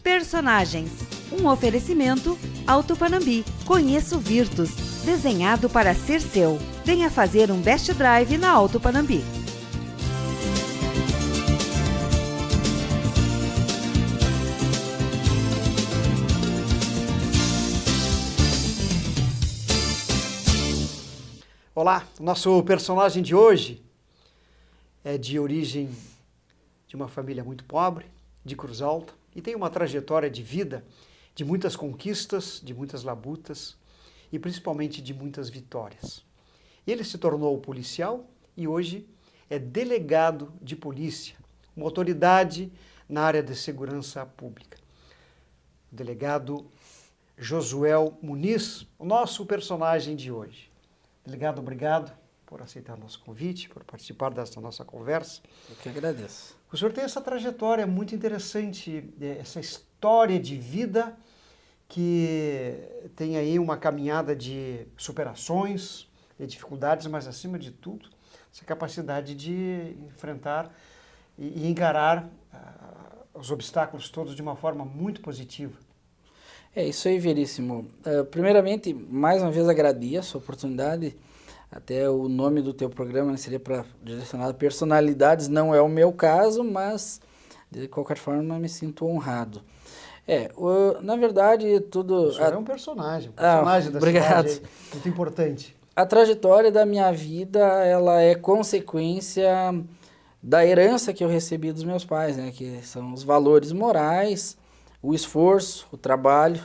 Personagens. Um oferecimento Auto Panambi. Conheça o Virtus. Desenhado para ser seu. Venha fazer um best drive na Auto Panambi. Olá, nosso personagem de hoje é de origem de uma família muito pobre, de Cruz Alta, e tem uma trajetória de vida de muitas conquistas, de muitas labutas e principalmente de muitas vitórias. Ele se tornou policial e hoje é delegado de polícia, uma autoridade na área de segurança pública. O delegado Josuel Muniz, o nosso personagem de hoje. Delegado, obrigado por aceitar nosso convite, por participar dessa nossa conversa. Eu que agradeço. O senhor tem essa trajetória muito interessante, essa história de vida que tem aí uma caminhada de superações, de dificuldades, mas acima de tudo, essa capacidade de enfrentar e encarar os obstáculos todos de uma forma muito positiva. É isso aí, Veríssimo. Primeiramente, mais uma vez agradeço a oportunidade. Até o nome do teu programa seria para direcionar a personalidades, não é o meu caso, mas de qualquer forma me sinto honrado. Na verdade, tudo... O senhor é um personagem da obrigado. cidade, muito importante. A trajetória da minha vida, ela é consequência da herança que eu recebi dos meus pais, né? Que são os valores morais, o esforço, o trabalho,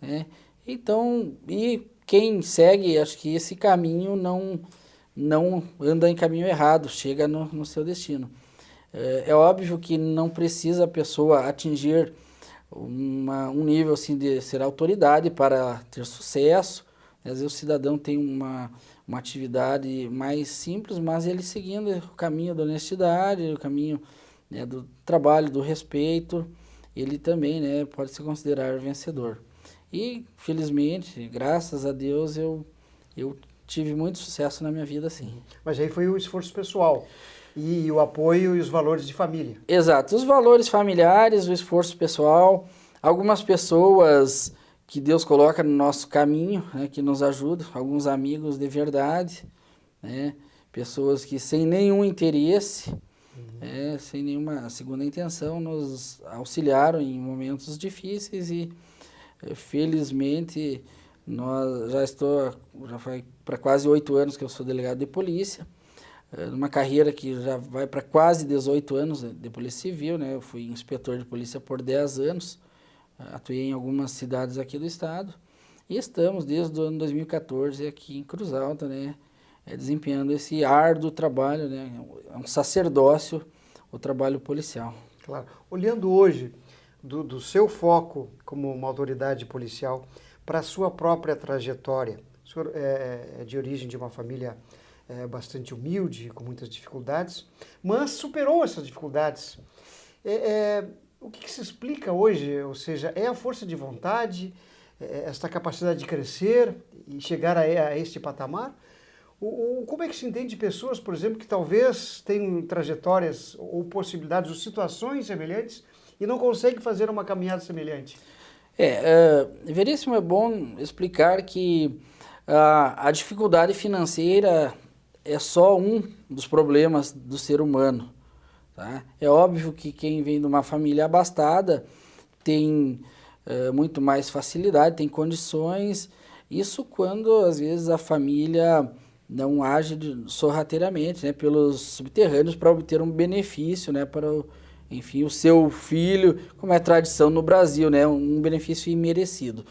né? Então, e quem segue, acho que esse caminho não anda em caminho errado, chega no seu destino. É óbvio que não precisa a pessoa atingir um nível assim de ser autoridade para ter sucesso. Às vezes o cidadão tem uma atividade mais simples, mas ele seguindo o caminho da honestidade, o caminho, né, do trabalho, do respeito, ele também, né, pode se considerar vencedor. E, felizmente, graças a Deus, eu tive muito sucesso na minha vida, sim. Mas aí foi o esforço pessoal e o apoio e os valores de família. Exato, os valores familiares, o esforço pessoal, algumas pessoas que Deus coloca no nosso caminho, né, que nos ajudam, alguns amigos de verdade, né, pessoas que sem nenhum interesse, sem nenhuma segunda intenção, nos auxiliaram em momentos difíceis e felizmente já foi para quase 8 anos que eu sou delegado de polícia, numa carreira que já vai para quase 18 anos de polícia civil, né? Eu fui inspetor de polícia por 10 anos, atuei em algumas cidades aqui do estado e estamos desde o ano 2014 aqui em Cruz Alta, né? Desempenhando esse árduo trabalho, né? É um sacerdócio o trabalho policial. Claro. Olhando hoje do seu foco como uma autoridade policial para a sua própria trajetória, o senhor é de origem de uma família bastante humilde, com muitas dificuldades, mas superou essas dificuldades. O que se explica hoje? Ou seja, é a força de vontade, esta capacidade de crescer e chegar a este patamar? Como é que se entende pessoas, por exemplo, que talvez tenham trajetórias ou possibilidades ou situações semelhantes e não conseguem fazer uma caminhada semelhante? Veríssimo, é bom explicar que a dificuldade financeira é só um dos problemas do ser humano, tá? É óbvio que quem vem de uma família abastada tem muito mais facilidade, tem condições, isso quando às vezes a família não age sorrateiramente, né, pelos subterrâneos para obter um benefício, né, para o seu filho, como é tradição no Brasil, né, um benefício imerecido.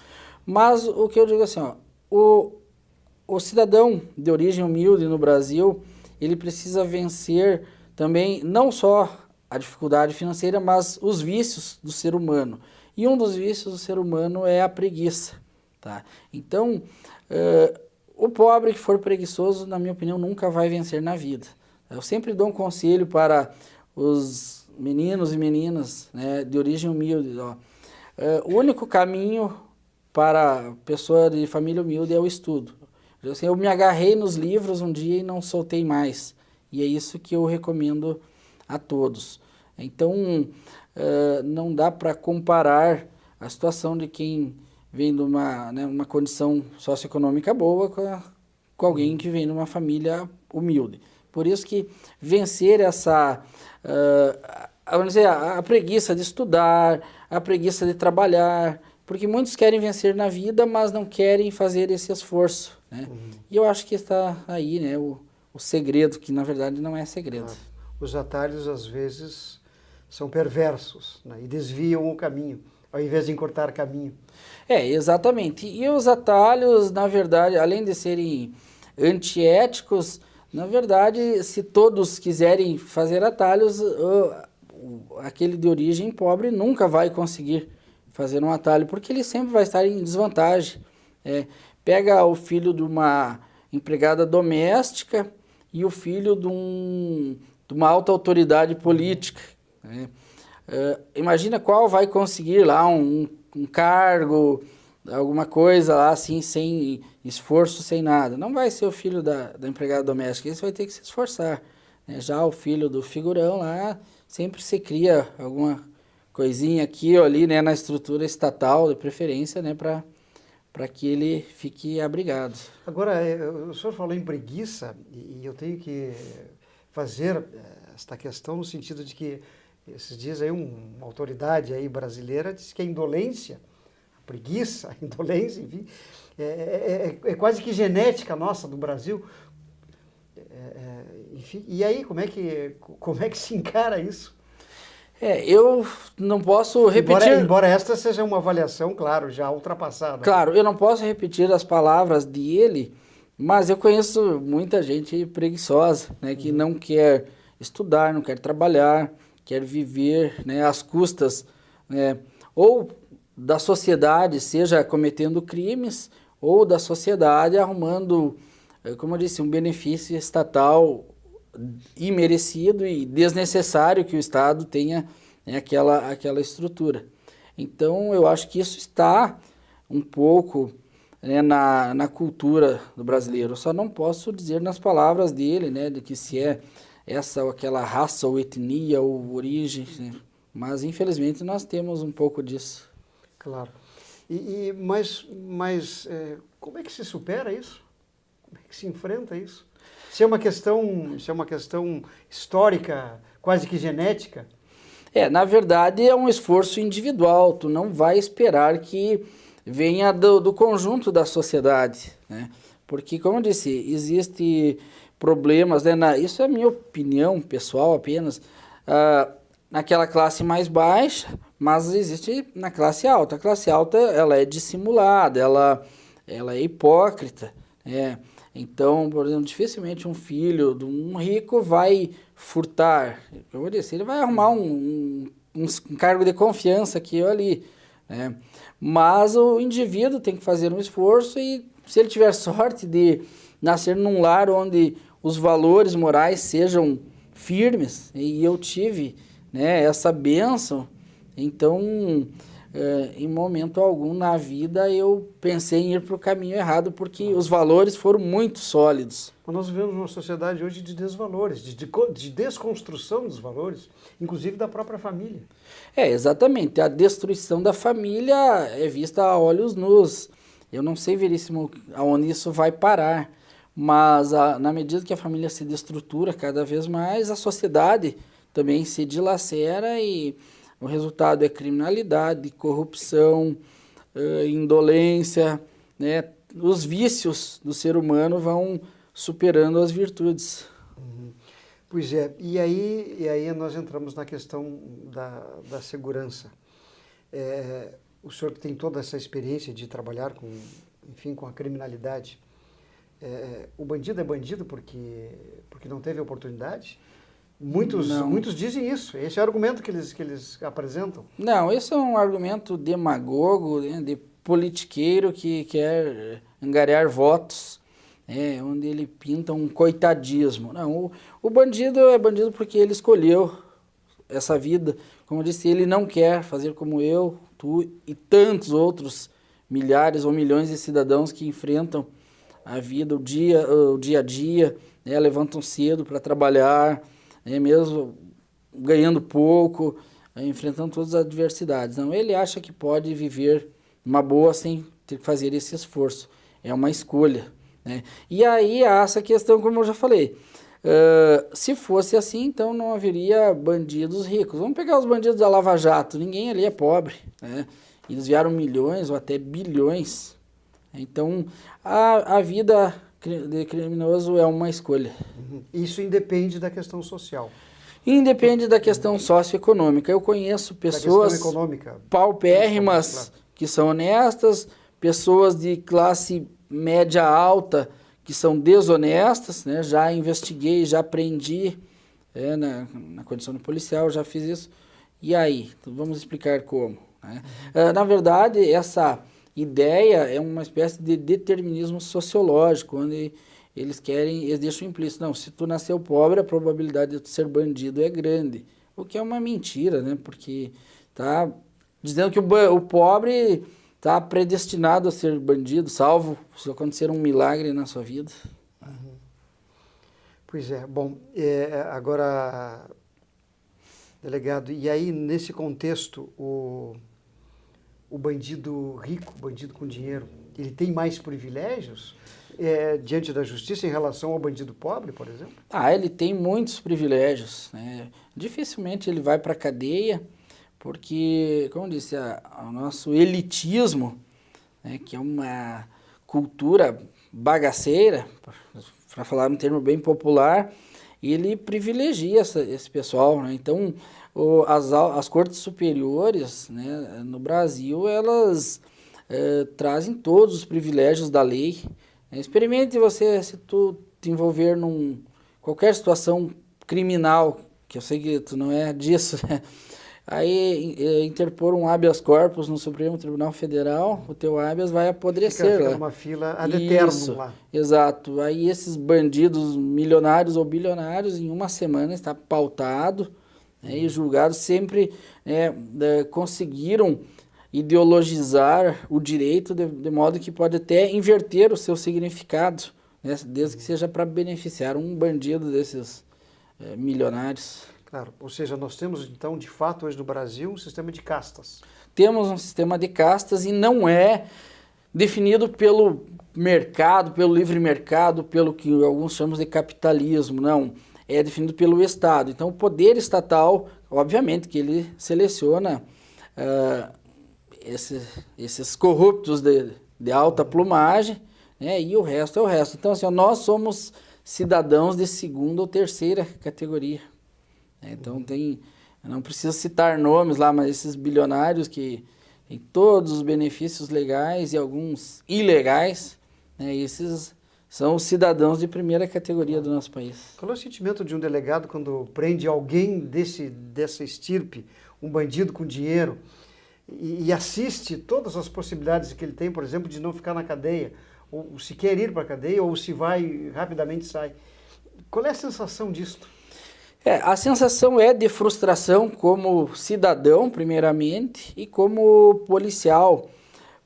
Mas o que eu digo assim, o cidadão de origem humilde no Brasil, ele precisa vencer também não só a dificuldade financeira, mas os vícios do ser humano. E um dos vícios do ser humano é a preguiça, tá? Então, o pobre que for preguiçoso, na minha opinião, nunca vai vencer na vida. Eu sempre dou um conselho para os meninos e meninas, né, de origem humilde. O único caminho para pessoa de família humilde é o estudo. Eu me agarrei nos livros um dia e não soltei mais. E é isso que eu recomendo a todos. Então, não dá para comparar a situação de quem vem de uma condição socioeconômica boa com alguém que vem de uma família humilde. Por isso que vencer essa, vamos dizer, a preguiça de estudar, a preguiça de trabalhar, porque muitos querem vencer na vida, mas não querem fazer esse esforço, né? E eu acho que está aí, né, o segredo, que na verdade não é segredo. Os atalhos, às vezes, são perversos, né, e desviam o caminho, ao invés de encurtar caminho. Exatamente. E os atalhos, na verdade, além de serem antiéticos, na verdade, se todos quiserem fazer atalhos, aquele de origem pobre nunca vai conseguir fazer um atalho, porque ele sempre vai estar em desvantagem. Pega o filho de uma empregada doméstica e o filho de uma alta autoridade política, né? Imagina qual vai conseguir lá um cargo, alguma coisa lá assim, sem esforço, sem nada. Não vai ser o filho da empregada doméstica, esse vai ter que se esforçar, né? Já o filho do figurão lá, sempre se cria alguma coisinha aqui ou ali, né, na estrutura estatal, de preferência, né, para que ele fique abrigado. Agora, o senhor falou em preguiça, e eu tenho que fazer esta questão no sentido de que esses dias aí uma autoridade aí brasileira disse que a indolência, a preguiça, a indolência, enfim, é quase que genética nossa do Brasil. Enfim, e aí, como é que se encara isso? Eu não posso repetir... Embora esta seja uma avaliação, claro, já ultrapassada. Claro, eu não posso repetir as palavras dele, mas eu conheço muita gente preguiçosa, né, que não quer estudar, não quer trabalhar, quer viver, né, às custas, né, ou da sociedade, seja cometendo crimes, ou da sociedade arrumando, como eu disse, um benefício estatal imerecido e desnecessário que o Estado tenha, né, aquela estrutura. Então, eu acho que isso está um pouco, né, na cultura do brasileiro. Eu só não posso dizer nas palavras dele, né, de que se é essa ou aquela raça ou etnia ou origem, né? Mas infelizmente nós temos um pouco disso. Claro. Mas como é que se supera isso? Como é que se enfrenta isso? Se é uma questão histórica, quase que genética? Na verdade é um esforço individual, tu não vai esperar que venha do conjunto da sociedade, né? Porque, como eu disse, existe problemas, né? Isso é a minha opinião pessoal apenas, naquela classe mais baixa, mas existe na classe alta. A classe alta, ela é dissimulada, ela é hipócrita, né? Então, por exemplo, dificilmente um filho de um rico vai furtar. Eu vou dizer, ele vai arrumar um cargo de confiança aqui ou ali, né? Mas o indivíduo tem que fazer um esforço e, se ele tiver sorte de nascer num lar onde os valores morais sejam firmes, e eu tive, né, essa bênção, então, em momento algum na vida eu pensei em ir para o caminho errado, porque os valores foram muito sólidos. Nós vivemos uma sociedade hoje de desvalores, de desconstrução dos valores, inclusive da própria família. Exatamente. A destruição da família é vista a olhos nus. Eu não sei veríssimo aonde isso vai parar, mas na medida que a família se destrutura cada vez mais, a sociedade também se dilacera e o resultado é criminalidade, corrupção, indolência, né? Os vícios do ser humano vão superando as virtudes. Pois é, e aí nós entramos na questão da segurança. O senhor que tem toda essa experiência de trabalhar com a criminalidade, o bandido é bandido porque não teve oportunidade? Muitos dizem isso, esse é o argumento que eles apresentam. Não, esse é um argumento demagogo, né, de politiqueiro que quer angariar votos, onde ele pinta um coitadismo. Não, o bandido é bandido porque ele escolheu essa vida. Como eu disse, ele não quer fazer como eu, tu e tantos outros milhares ou milhões de cidadãos que enfrentam a vida, o dia a dia, né, levantam cedo para trabalhar, mesmo ganhando pouco, enfrentando todas as adversidades. Não, ele acha que pode viver uma boa sem ter que fazer esse esforço. É uma escolha, né? E aí há essa questão, como eu já falei, se fosse assim, então não haveria bandidos ricos. Vamos pegar os bandidos da Lava Jato, ninguém ali é pobre, né? Eles vieram milhões ou até bilhões. Então, a vida de criminoso é uma escolha. Isso independe da questão social. Independe da questão socioeconômica. Eu conheço pessoas paupérrimas que são honestas, pessoas de classe média alta que são desonestas, né? Já investiguei, já aprendi na condição de policial, já fiz isso. E aí? Então, vamos explicar como, né? Na verdade, essa ideia é uma espécie de determinismo sociológico, onde eles deixam implícito, não, se tu nasceu pobre, a probabilidade de tu ser bandido é grande. O que é uma mentira, né? Porque tá dizendo que o pobre está predestinado a ser bandido, salvo se acontecer um milagre na sua vida. Pois é, bom, agora, delegado, e aí nesse contexto, o bandido rico, o bandido com dinheiro, ele tem mais privilégios diante da justiça em relação ao bandido pobre, por exemplo? Ele tem muitos privilégios, né? Dificilmente ele vai para a cadeia, porque, como eu disse, o nosso elitismo, né, que é uma cultura bagaceira, para falar um termo bem popular, ele privilegia esse pessoal, né? Então, as cortes superiores, né, no Brasil, elas trazem todos os privilégios da lei. Experimente você, se tu te envolver qualquer situação criminal, que eu sei que tu não é disso, né? Aí interpor um habeas corpus no Supremo Tribunal Federal, o teu habeas vai apodrecer. Fica numa fila ad eternum lá. Exato. Aí esses bandidos milionários ou bilionários, em uma semana está pautado, né, e julgado, sempre conseguiram ideologizar o direito de modo que pode até inverter o seu significado, né, desde que seja para beneficiar um bandido desses milionários. Claro, ou seja, nós temos então, de fato, hoje no Brasil, um sistema de castas. Temos um sistema de castas e não é definido pelo mercado, pelo livre mercado, pelo que alguns chamam de capitalismo, não. É definido pelo Estado. Então, o poder estatal, obviamente que ele seleciona esses corruptos de alta plumagem, né, e o resto é o resto. Então, assim, nós somos cidadãos de segunda ou terceira categoria. Então, não preciso citar nomes lá, mas esses bilionários que têm todos os benefícios legais e alguns ilegais, né, esses são os cidadãos de primeira categoria do nosso país. Qual é o sentimento de um delegado quando prende alguém dessa estirpe, um bandido com dinheiro, e assiste todas as possibilidades que ele tem, por exemplo, de não ficar na cadeia, ou se quer ir para a cadeia, ou se vai, rapidamente sai. Qual é a sensação disto? A sensação é de frustração como cidadão, primeiramente, e como policial,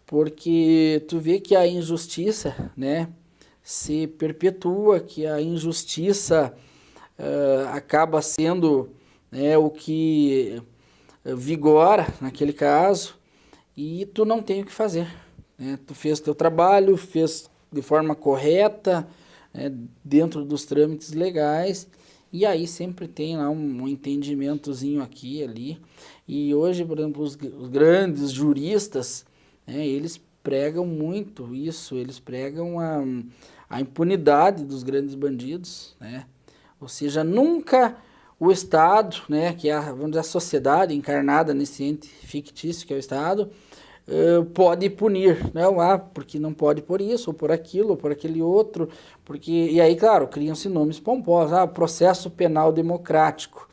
porque tu vê que a injustiça, né, se perpetua, que a injustiça acaba sendo, né, o que vigora naquele caso, e tu não tem o que fazer, né? Tu fez teu trabalho, fez de forma correta, né, dentro dos trâmites legais, e aí sempre tem lá um entendimentozinho aqui e ali. E hoje, por exemplo, os grandes juristas, né, eles pregam muito isso, eles pregam a impunidade dos grandes bandidos, né? Ou seja, nunca o Estado, né, que é vamos dizer, a sociedade encarnada nesse ente fictício que é o Estado, pode punir, não, porque não pode por isso, ou por aquilo, ou por aquele outro, e aí, claro, criam-se nomes pomposos, processo penal democrático,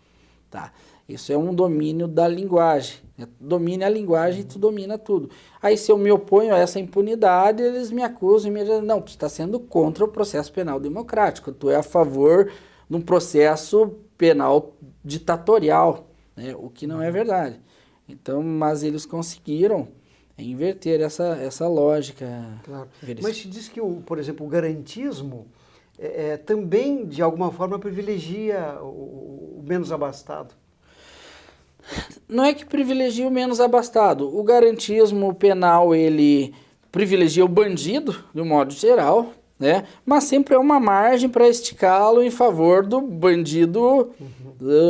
tá? Isso é um domínio da linguagem, domina a linguagem e tu domina tudo. Aí se eu me oponho a essa impunidade, eles me acusam imediatamente, não, tu está sendo contra o processo penal democrático, tu é a favor de um processo penal ditatorial, né? O que não é verdade. Então, mas eles conseguiram inverter essa lógica. Claro. Mas se diz que, por exemplo, o garantismo também, de alguma forma, privilegia o menos abastado. Não é que privilegia o menos abastado. O garantismo penal, ele privilegia o bandido, de um modo geral, né? Mas sempre é uma margem para esticá-lo em favor do bandido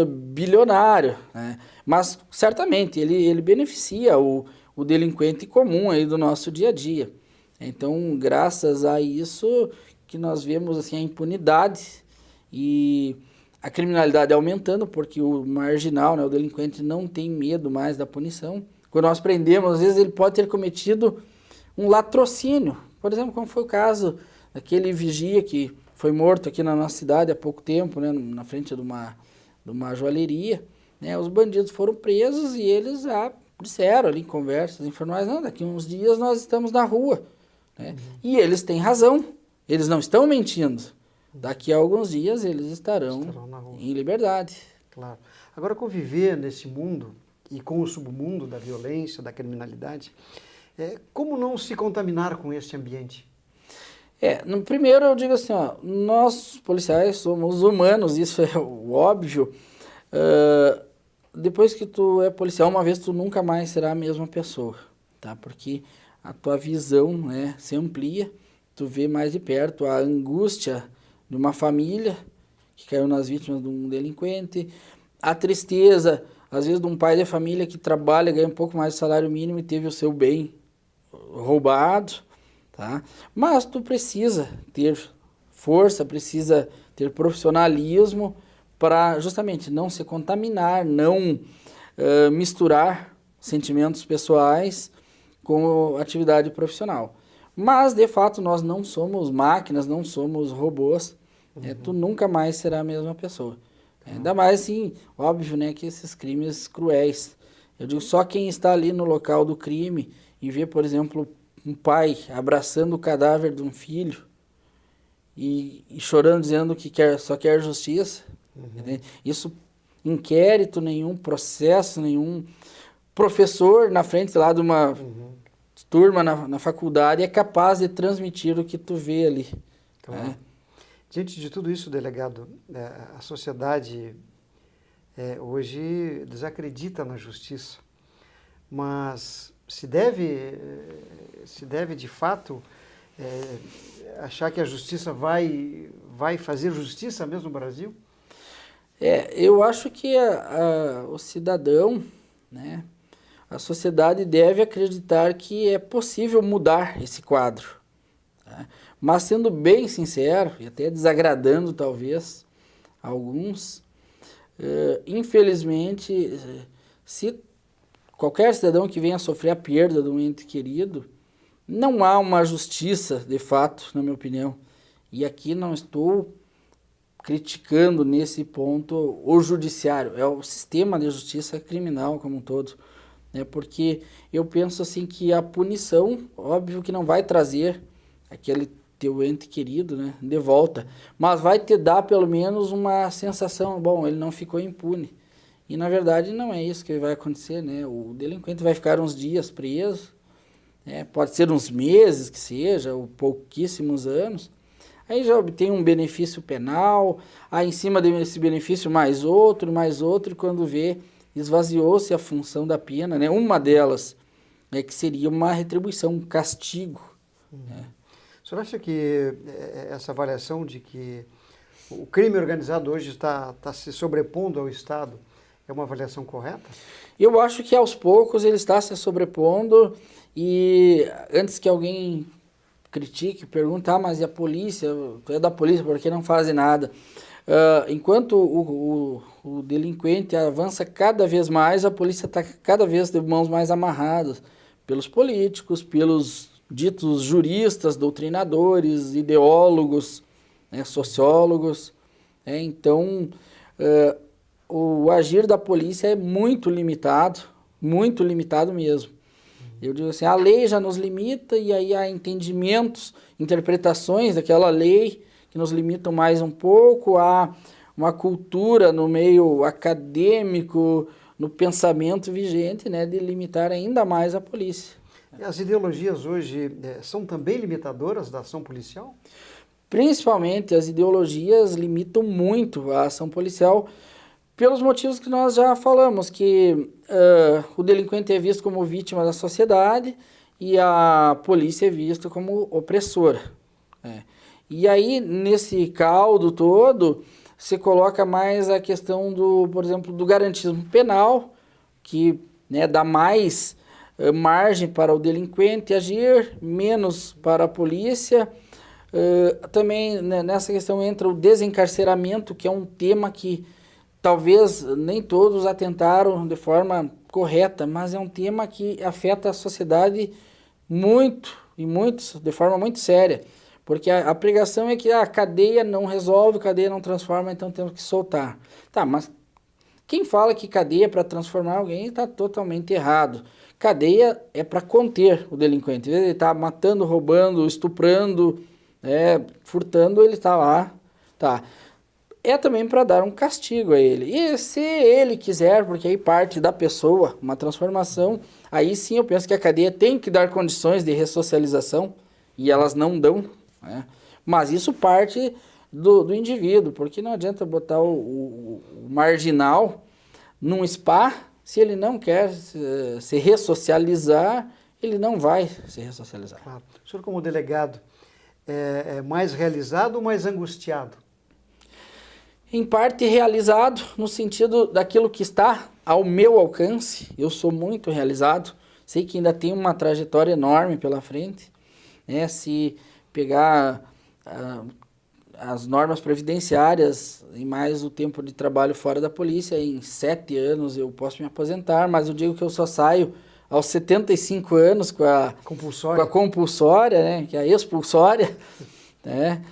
bilionário, né? Mas certamente ele beneficia o delinquente comum aí do nosso dia a dia. Então, graças a isso que nós vemos assim, a impunidade e a criminalidade aumentando, porque o marginal, né, o delinquente não tem medo mais da punição. Quando nós prendemos, às vezes ele pode ter cometido um latrocínio. Por exemplo, como foi o caso daquele vigia que foi morto aqui na nossa cidade há pouco tempo, né, na frente de uma joalheria. Né, os bandidos foram presos e eles disseram ali em conversas informais, não, daqui a uns dias nós estamos na rua. Né? E eles têm razão, eles não estão mentindo. Daqui a alguns dias eles estarão em liberdade. Claro. Agora, conviver nesse mundo e com o submundo da violência, da criminalidade, como não se contaminar com esse ambiente? No primeiro eu digo assim, ó, nós policiais somos humanos, isso é o óbvio. Depois que tu é policial, uma vez tu nunca mais será a mesma pessoa, tá? Porque a tua visão, né, se amplia, tu vê mais de perto a angústia de uma família que caiu nas vítimas de um delinquente, a tristeza, às vezes, de um pai de família que trabalha, ganha um pouco mais de salário mínimo e teve o seu bem roubado, tá? Mas tu precisa ter força, precisa ter profissionalismo para justamente não se contaminar, não misturar sentimentos pessoais com atividade profissional. Mas, de fato, nós não somos máquinas, não somos robôs. Tu nunca mais será a mesma pessoa. Ainda mais, assim, óbvio, né, que esses crimes cruéis. Eu digo, só quem está ali no local do crime e vê, por exemplo, um pai abraçando o cadáver de um filho e chorando, dizendo que só quer justiça. Isso, inquérito nenhum, processo nenhum, professor na frente lá de uma turma na faculdade é capaz de transmitir o que tu vê ali. Claro. Diante de tudo isso, delegado, a sociedade hoje desacredita na justiça, mas se deve de fato achar que a justiça vai fazer justiça mesmo no Brasil? Eu acho que o cidadão, né, a sociedade deve acreditar que é possível mudar esse quadro. Tá? Mas sendo bem sincero, e até desagradando talvez alguns, infelizmente, se qualquer cidadão que venha a sofrer a perda de um ente querido, não há uma justiça de fato, na minha opinião. E aqui não estou criticando nesse ponto o judiciário, é o sistema de justiça criminal como um todo. Porque eu penso assim que a punição, óbvio que não vai trazer aquele teu ente querido, né, de volta, mas vai te dar pelo menos uma sensação, bom, ele não ficou impune. E na verdade não é isso que vai acontecer, né? O delinquente vai ficar uns dias preso, pode ser uns meses que seja, ou pouquíssimos anos, aí já obtém um benefício penal, aí em cima desse benefício mais outro, e quando vê, esvaziou-se a função da pena, né? Uma delas que seria uma retribuição, um castigo. Né? O senhor acha que essa avaliação de que o crime organizado hoje está se sobrepondo ao Estado é uma avaliação correta? Eu acho que aos poucos ele está se sobrepondo e antes que alguém critique, pergunte, mas e a polícia? Tu é da polícia, por que não fazem nada? Enquanto o delinquente avança cada vez mais, a polícia está cada vez de mãos mais amarradas pelos políticos, pelos ditos juristas, doutrinadores, ideólogos, né, sociólogos. Então, o agir da polícia é muito limitado mesmo. Eu digo assim, a lei já nos limita e aí há entendimentos, interpretações daquela lei que nos limitam mais um pouco, há uma cultura no meio acadêmico, no pensamento vigente, né, de limitar ainda mais a polícia. E as ideologias hoje são também limitadoras da ação policial? Principalmente as ideologias limitam muito a ação policial, Pelos motivos que nós já falamos, que o delinquente é visto como vítima da sociedade e a polícia é vista como opressora. E aí, nesse caldo todo, se coloca mais a questão por exemplo, do garantismo penal, que, né, dá mais margem para o delinquente agir, menos para a polícia. Também, né, nessa questão entra o desencarceramento, que é um tema que talvez nem todos atentaram de forma correta, mas é um tema que afeta a sociedade de forma muito séria. Porque a pregação é que a cadeia não resolve, cadeia não transforma, então temos que soltar. Tá, mas quem fala que cadeia é para transformar alguém está totalmente errado. Cadeia é para conter o delinquente. Ele está matando, roubando, estuprando, furtando, ele está lá. Tá. É também para dar um castigo a ele. E se ele quiser, porque aí parte da pessoa, uma transformação, aí sim eu penso que a cadeia tem que dar condições de ressocialização, e elas não dão, né? Mas isso parte do indivíduo, porque não adianta botar o marginal num spa, se ele não quer se ressocializar, ele não vai se ressocializar. Claro. O senhor, como delegado, é mais realizado ou mais angustiado? Em parte realizado, no sentido daquilo que está ao meu alcance. Eu sou muito realizado, sei que ainda tem uma trajetória enorme pela frente, né? Se pegar as normas previdenciárias e mais o tempo de trabalho fora da polícia, em 7 anos eu posso me aposentar, mas eu digo que eu só saio aos 75 anos com a compulsória, né? Que é a expulsória, né?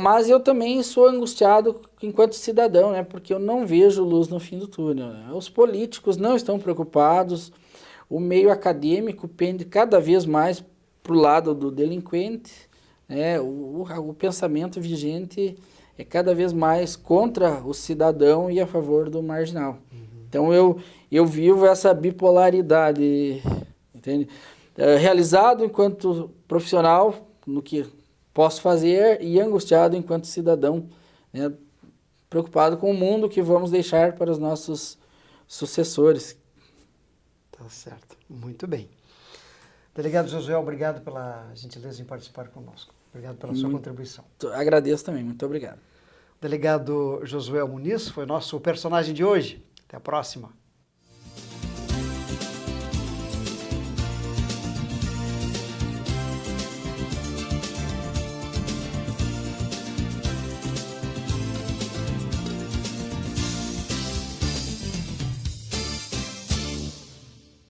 Mas eu também sou angustiado enquanto cidadão, né? Porque eu não vejo luz no fim do túnel, né? Os políticos não estão preocupados, o meio acadêmico pende cada vez mais para o lado do delinquente, né? O pensamento vigente é cada vez mais contra o cidadão e a favor do marginal. Então eu vivo essa bipolaridade, entende? Realizado enquanto profissional no que posso fazer e angustiado enquanto cidadão, né, preocupado com o mundo que vamos deixar para os nossos sucessores. Tá certo, muito bem. Delegado Josué, obrigado pela gentileza em participar conosco. Obrigado pela sua contribuição. Agradeço também, muito obrigado. Delegado Josué Muniz foi nosso personagem de hoje. Até a próxima.